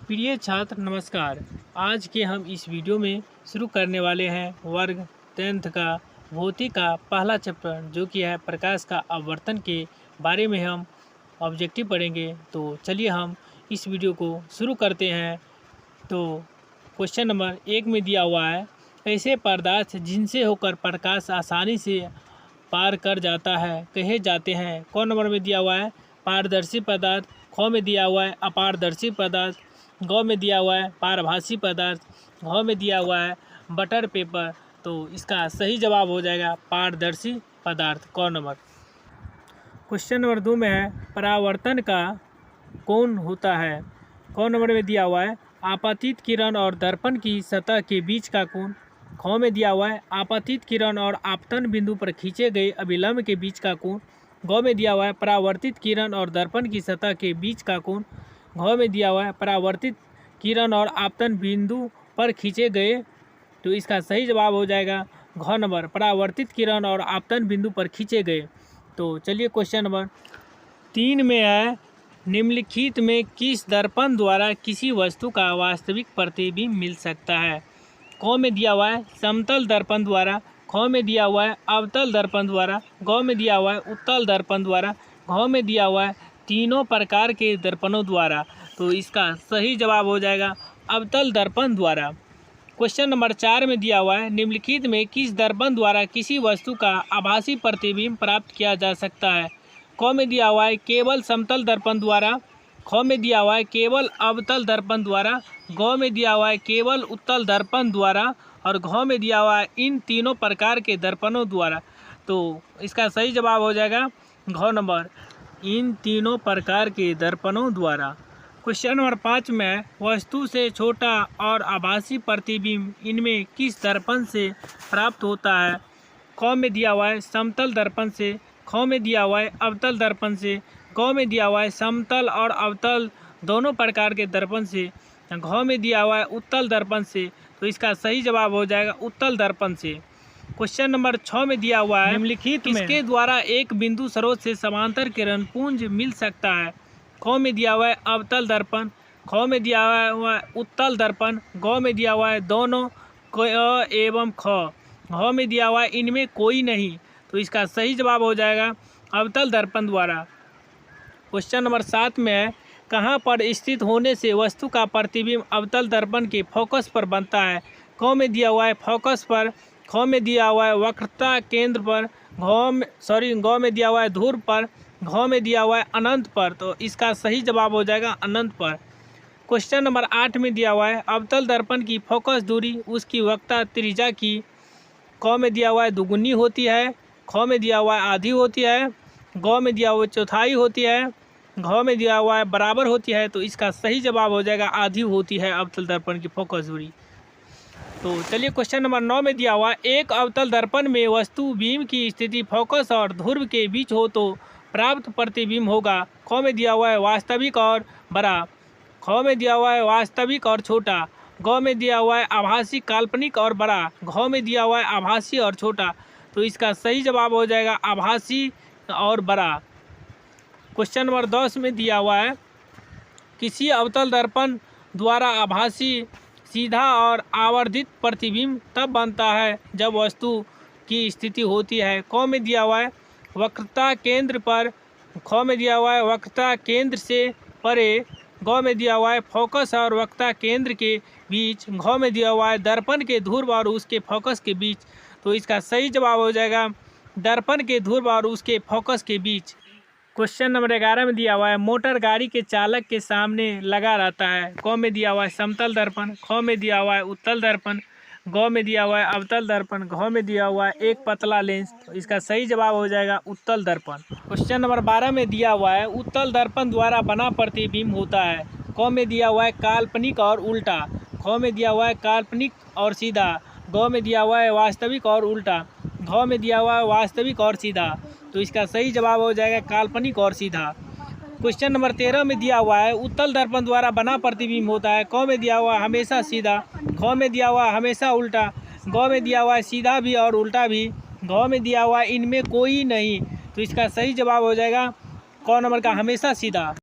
प्रिय छात्र नमस्कार। आज के हम इस वीडियो में शुरू करने वाले हैं वर्ग 10th का भौतिक का पहला चैप्टर, जो कि है प्रकाश का अपवर्तन के बारे में हम ऑब्जेक्टिव पढ़ेंगे। तो चलिए हम इस वीडियो को शुरू करते हैं। तो क्वेश्चन नंबर 1 में दिया हुआ है, ऐसे पदार्थ जिनसे होकर प्रकाश आसानी से पार कर जाता है कहे जाते हैं। कौन नंबर में दिया हुआ है? पारदर्शी पदार्थ। ख में दिया हुआ है अपारदर्शी पदार्थ। ग में दिया हुआ है पारभासी पदार्थ। घ में दिया हुआ है बटर पेपर। तो इसका सही जवाब हो जाएगा पारदर्शी पदार्थ, क नंबर। क्वेश्चन नंबर 2 में है, परावर्तन का कोण होता है। क नंबर में दिया हुआ है आपतित किरण और दर्पण की सतह के बीच का कोण। ख में दिया हुआ है आपतित किरण और आपतन बिंदु पर खींचे गए अभिलंब के बीच का कोण। ग में दिया हुआ है परावर्तित किरण और दर्पण की सतह के बीच का कोण। घ में दिया हुआ है परावर्तित किरण और आपतन बिंदु पर खींचे गए। तो इसका सही जवाब हो जाएगा घ नंबर, परावर्तित किरण और आपतन बिंदु पर खींचे गए। तो चलिए क्वेश्चन नंबर 3 में है, निम्नलिखित में किस दर्पण द्वारा किसी वस्तु का वास्तविक प्रतिबिंब मिल सकता है। क में दिया हुआ है समतल दर्पण द्वारा। ख में दिया हुआ है अवतल दर्पण द्वारा। ग में दिया हुआ है उत्तल दर्पण द्वारा। घ में दिया हुआ है तीनों प्रकार के दर्पणों द्वारा। तो इसका सही जवाब हो जाएगा अवतल दर्पण द्वारा। क्वेश्चन नंबर 4 में दिया हुआ है, निम्नलिखित में किस दर्पण द्वारा किसी वस्तु का आभासी प्रतिबिंब प्राप्त किया जा सकता है। क में दिया हुआ है केवल समतल दर्पण द्वारा। ख में दिया हुआ है केवल अवतल दर्पण द्वारा। ग में दिया हुआ है केवल उत्तल दर्पण द्वारा। और घ में दिया हुआ है इन तीनों प्रकार के दर्पणों द्वारा। तो इसका सही जवाब हो जाएगा घ नंबर, इन तीनों प्रकार के दर्पणों द्वारा। क्वेश्चन नंबर 5 में, वस्तु से छोटा और आभासी प्रतिबिंब इनमें किस दर्पण से प्राप्त होता है। क में दिया हुआ है समतल दर्पण से। ख में दिया हुआ है अवतल दर्पण से। ग में दिया हुआ है समतल और अवतल दोनों प्रकार के दर्पण से। घ में दिया हुआ है उत्तल दर्पण से। तो इसका सही जवाब हो जाएगा उत्तल दर्पण से। क्वेश्चन नंबर 6 में दिया हुआ है, निम्नलिखित इसके द्वारा एक बिंदु स्रोत से समांतर किरण पुंज मिल सकता है। ख में दिया हुआ है अवतल दर्पण। ख में दिया हुआ है उत्तल दर्पण। ग में दिया हुआ है दोनों क एवं ख। घ में दिया हुआ है इनमें कोई नहीं। तो इसका सही जवाब हो जाएगा अवतल दर्पण द्वारा। क्वेश्चन नंबर 7 में है, कहाँ पर स्थित होने से वस्तु का प्रतिबिंब अवतल दर्पण के फोकस पर बनता है। क में दिया हुआ है फोकस पर। ख में दिया हुआ है वक्रता केंद्र पर। ग में दिया हुआ है ध्रुव पर। घ में दिया हुआ है अनंत पर। तो इसका सही जवाब हो जाएगा अनंत पर। क्वेश्चन नंबर 8 में दिया हुआ है, अवतल दर्पण की फोकस दूरी उसकी वक्रता त्रिज्या की क में दिया हुआ है दुगुनी होती है। ख में दिया हुआ है आधी होती है। ग में दिया हुआ है चौथाई होती है। घ में दिया हुआ है बराबर होती है। तो इसका सही जवाब हो जाएगा आधी होती है अवतल दर्पण की फोकस दूरी। तो चलिए क्वेश्चन नंबर 9 में दिया हुआ है, एक अवतल दर्पण में वस्तु बीम की स्थिति फोकस और ध्रुव के बीच हो तो प्राप्त प्रतिबिंब होगा। ख में दिया हुआ है वास्तविक और बड़ा। ख में दिया हुआ है वास्तविक और छोटा। ग में दिया हुआ है आभासी काल्पनिक और बड़ा। घ में दिया हुआ है आभासी और छोटा। तो इसका सही जवाब हो जाएगा आभासी और बड़ा। क्वेश्चन नंबर 10 में दिया हुआ है, किसी अवतल दर्पण द्वारा आभासी सीधा और आवर्धित प्रतिबिंब तब बनता है जब वस्तु की स्थिति होती है। क में दिया हुआ है वक्रता केंद्र पर। ख में दिया हुआ है वक्रता केंद्र से परे। ग में दिया हुआ है फोकस और वक्रता केंद्र के बीच। घ में दिया हुआ है दर्पण के ध्रुव और उसके फोकस के बीच। तो इसका सही जवाब हो जाएगा दर्पण के ध्रुव और उसके फोकस के बीच। क्वेश्चन नंबर 11 में दिया हुआ है, मोटर गाड़ी के चालक के सामने लगा रहता है। क में दिया हुआ है समतल दर्पण। ख में दिया हुआ है उत्तल दर्पण। ग में दिया हुआ है अवतल दर्पण। घ में दिया हुआ है एक पतला लेंस। तो इसका सही जवाब हो जाएगा उत्तल दर्पण। क्वेश्चन नंबर 12 में दिया हुआ है, उत्तल दर्पण द्वारा बना प्रतिबिंब होता है। क में दिया हुआ है काल्पनिक और उल्टा। ख में दिया हुआ है काल्पनिक और सीधा। ग में दिया हुआ है वास्तविक और उल्टा। घ में दिया हुआ है वास्तविक और सीधा। तो इसका सही जवाब हो जाएगा काल्पनिक और सीधा। क्वेश्चन नंबर 13 में दिया हुआ है, उत्तल दर्पण द्वारा बना प्रतिबिंब होता है। क में दिया हुआ है हमेशा सीधा। ख में दिया हुआ है हमेशा उल्टा। ग में दिया हुआ है सीधा भी और उल्टा भी। घ में दिया हुआ है इनमें कोई नहीं। तो इसका सही जवाब हो जाएगा क नंबर का हमेशा सीधा।